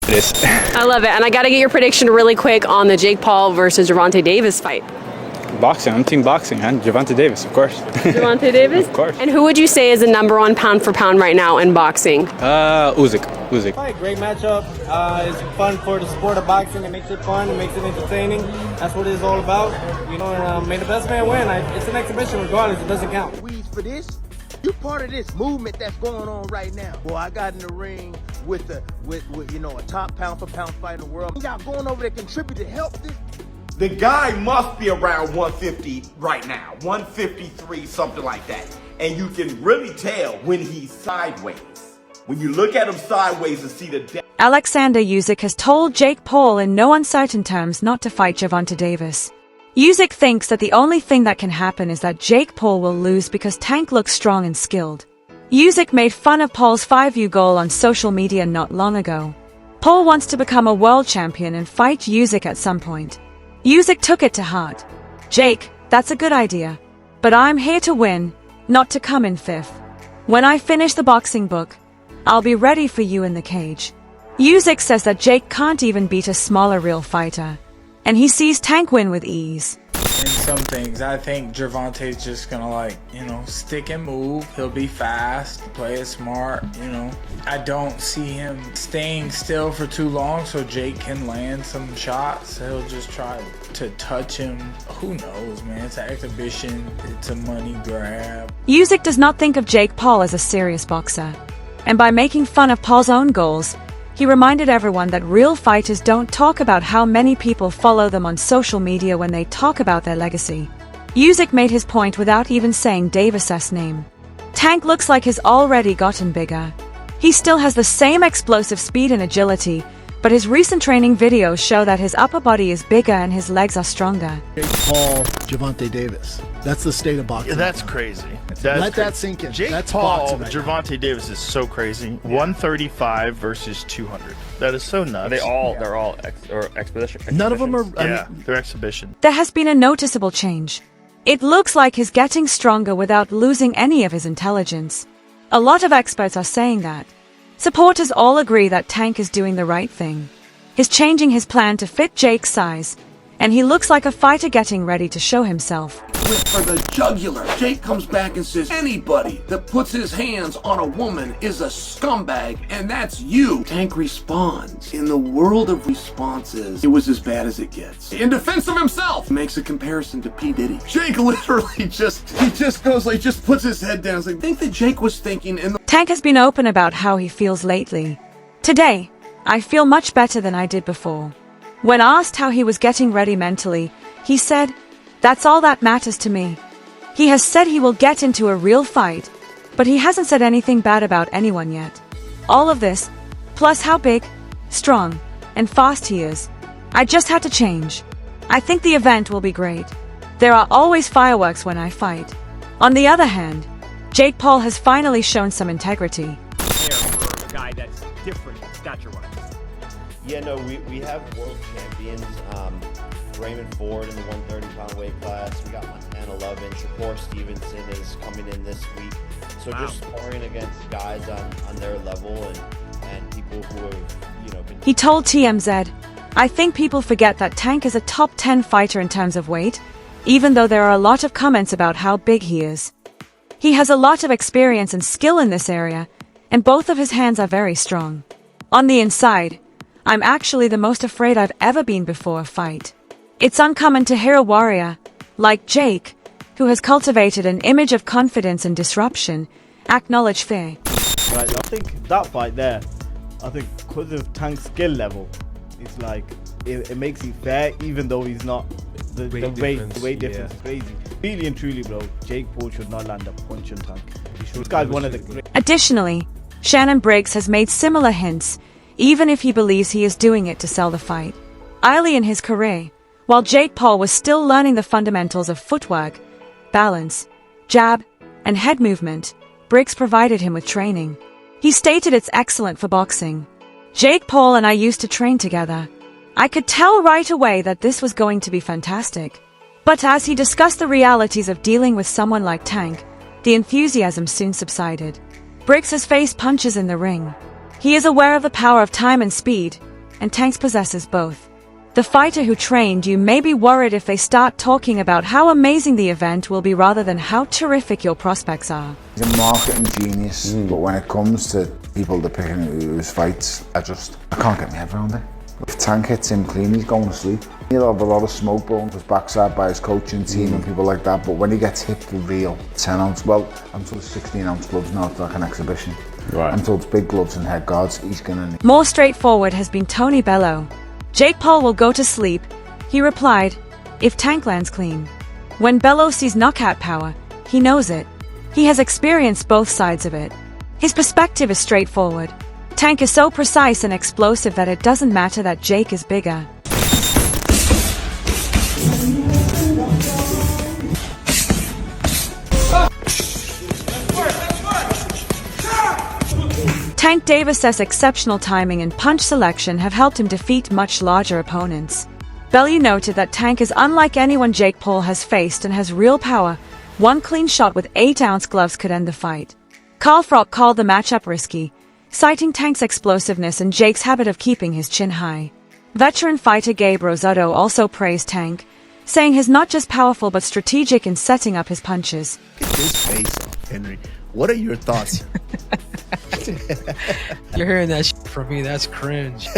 It is. I love it. And I got to get your prediction really quick on the Jake Paul versus Gervonta Davis fight. Boxing. I'm team boxing, man. Gervonta Davis, of course. Gervonta Davis? Of course. And who would you say is the #1 pound for pound right now in boxing? Usyk. Great matchup. It's fun for the sport of boxing. It makes it fun. It makes it entertaining. That's what it's all about. You know, and may the best man win. It's an exhibition regardless. It doesn't count. For this, you part of this movement that's going on right now. Boy, I got in the ring with you know, a top pound for pound fighter in the world. Y'all going over there contribute to help this. The guy must be around 150 right now, 153, something like that. And you can really tell when he's sideways. When you look at him sideways and see the depth. Alexander Usyk has told Jake Paul in no uncertain terms not to fight Gervonta Davis. Usyk thinks that the only thing that can happen is that Jake Paul will lose because Tank looks strong and skilled. Usyk made fun of Paul's 5U goal on social media not long ago. Paul wants to become a world champion and fight Usyk at some point. Usyk took it to heart. Jake, that's a good idea. But I'm here to win, not to come in fifth. When I finish the boxing book, I'll be ready for you in the cage. Usyk says that Jake can't even beat a smaller real fighter. And he sees Tank win with ease. In some things, I think Gervonta's just gonna stick and move. He'll be fast, play it smart, I don't see him staying still for too long so Jake can land some shots. He'll just try to touch him. Who knows, man? It's an exhibition. It's a money grab. Usyk does not think of Jake Paul as a serious boxer. And by making fun of Paul's own goals, he reminded everyone that real fighters don't talk about how many people follow them on social media when they talk about their legacy. Usyk made his point without even saying Davis's name. Tank looks like he's already gotten bigger. He still has the same explosive speed and agility, but his recent training videos show that his upper body is bigger and his legs are stronger. Jake Paul, Gervonta Davis. That's the state of boxing. Yeah, that's crazy. Let that sink in. Jake that's Paul, right Gervonta Davis is so crazy. Yeah. 135 versus 200. That is so nuts. They're all expedition. None of them are. They're exhibition. There has been a noticeable change. It looks like he's getting stronger without losing any of his intelligence. A lot of experts are saying that. Supporters all agree that Tank is doing the right thing. He's changing his plan to fit Jake's size, and he looks like a fighter getting ready to show himself. Went for the jugular. Jake comes back and says, anybody that puts his hands on a woman is a scumbag, and that's you. Tank responds. In the world of responses, it was as bad as it gets. In defense of himself, makes a comparison to P. Diddy. Jake literally just puts his head down. I think that Jake was thinking in the... Tank has been open about how he feels lately. Today, I feel much better than I did before. When asked how he was getting ready mentally, he said, "That's all that matters to me." He has said he will get into a real fight, but he hasn't said anything bad about anyone yet. All of this, plus how big, strong, and fast he is, I just had to change. I think the event will be great. There are always fireworks when I fight. On the other hand, Jake Paul has finally shown some integrity. For a guy that's different stature-wise. Yeah, no, we have world champions. Raymond Ford in the 130-pound weight class. We got Montana Lovin. Shakur Stevenson is coming in this week. So just sparring against guys on their level and people who have, been... He told TMZ, "I think people forget that Tank is a top 10 fighter in terms of weight, even though there are a lot of comments about how big he is. He has a lot of experience and skill in this area, and both of his hands are very strong. On the inside, I'm actually the most afraid I've ever been before a fight. It's uncommon to hear a warrior, like Jake, who has cultivated an image of confidence and disruption, acknowledge fear." Right, I think that fight there, because of Tank's skill level, it's like, it makes it fair, even though he's not, the weight difference is crazy. Really and truly, bro, Jake Paul should not land a punch on Tank. This guy's one of the great. Additionally, Shannon Briggs has made similar hints, even if he believes he is doing it to sell the fight. Early in his career, while Jake Paul was still learning the fundamentals of footwork, balance, jab, and head movement, Briggs provided him with training. He stated it's excellent for boxing. "Jake Paul and I used to train together. I could tell right away that this was going to be fantastic." But as he discussed the realities of dealing with someone like Tank, the enthusiasm soon subsided. Briggs has faced punches in the ring. He is aware of the power of time and speed, and Tank possesses both. The fighter who trained you may be worried if they start talking about how amazing the event will be rather than how terrific your prospects are. He's a marketing genius, but when it comes to people that picking his fights, I can't get my head around it. If Tank hits him clean, he's going to sleep. He'll have a lot of smoke blowing his backside by his coaching team and people like that, but when he gets hit for real, 10 ounce, well, I'm told 16 ounce gloves now, it's like an exhibition. Right. I'm told it's big gloves and head guards, he's gonna need. More straightforward has been Tony Bello. Jake Paul will go to sleep, he replied, if Tank lands clean. When Bello sees knockout power, he knows it. He has experienced both sides of it. His perspective is straightforward. Tank is so precise and explosive that it doesn't matter that Jake is bigger. Tank Davis's exceptional timing and punch selection have helped him defeat much larger opponents. Bellew noted that Tank is unlike anyone Jake Paul has faced and has real power. One clean shot with 8-ounce gloves could end the fight. Carl Froch called the matchup risky, citing Tank's explosiveness and Jake's habit of keeping his chin high. Veteran fighter Gabe Rosado also praised Tank, saying he's not just powerful but strategic in setting up his punches. Get this face off, Henry. What are your thoughts? You're hearing that shit from me. That's cringe.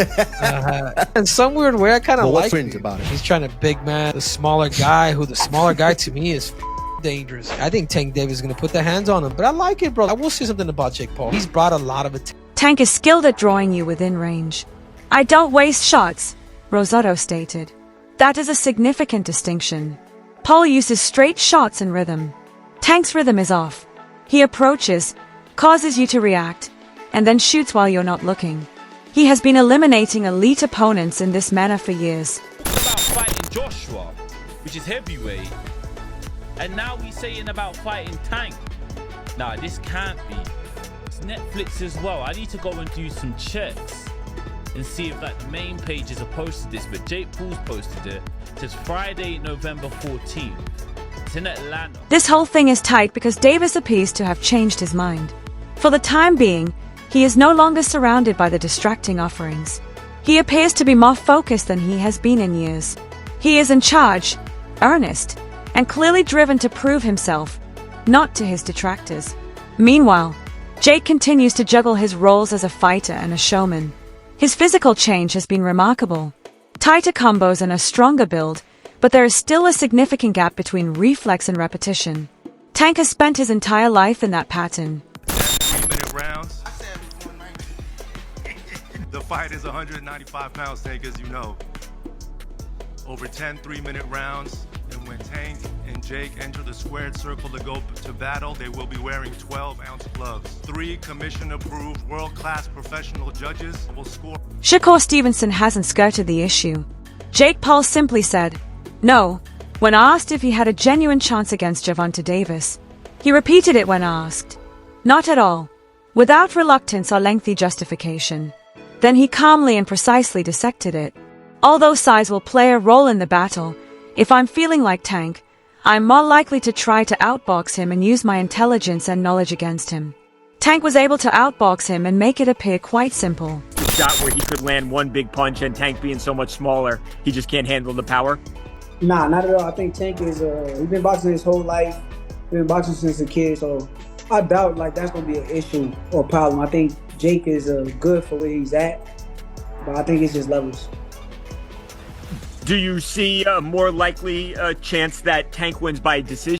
In some weird way, I kind of like cringe about it. He's trying to big man the smaller guy, who the smaller guy to me is dangerous. I think Tank Davis is going to put the hands on him, but I like it, bro. I will say something about Jake Paul. He's brought a lot of attention. Tank is skilled at drawing you within range. I don't waste shots, Rosado stated. That is a significant distinction. Paul uses straight shots and rhythm. Tank's rhythm is off. He approaches, causes you to react, and then shoots while you're not looking. He has been eliminating elite opponents in this manner for years. About fighting Joshua, which is heavyweight, and now he's saying about fighting Tank. Nah, this can't be. It's Netflix as well. I need to go and do some checks and see if like the main pages have posted this, but Jake Paul's posted it. It says Friday, November 14th. It's in Atlanta. This whole thing is tight because Davis appears to have changed his mind. For the time being, he is no longer surrounded by the distracting offerings. He appears to be more focused than he has been in years. He is in charge, earnest, and clearly driven to prove himself, not to his detractors. Meanwhile, Jake continues to juggle his roles as a fighter and a showman. His physical change has been remarkable. Tighter combos and a stronger build, but there is still a significant gap between reflex and repetition. Tank has spent his entire life in that pattern. 3-minute rounds. The fight is 195 pounds, Tank, as you know. Over 10 3-minute rounds, and when Tank and Jake enter the squared circle to go to battle, they will be wearing 12-ounce gloves. 3 commission-approved, world-class professional judges will score. Shakur Stevenson hasn't skirted the issue. Jake Paul simply said, no, when asked if he had a genuine chance against Gervonta Davis. He repeated it when asked. Not at all. Without reluctance or lengthy justification. Then he calmly and precisely dissected it. Although size will play a role in the battle, if I'm feeling like Tank, I'm more likely to try to outbox him and use my intelligence and knowledge against him. Tank was able to outbox him and make it appear quite simple. The shot where he could land one big punch, and Tank being so much smaller, he just can't handle the power. Nah, not at all. I think Tank is, he's been boxing his whole life. He's been boxing since a kid, so I doubt like that's going to be an issue or problem. I think Jake is good for where he's at, but I think it's just levels. Do you see a more likely chance that Tank wins by decision?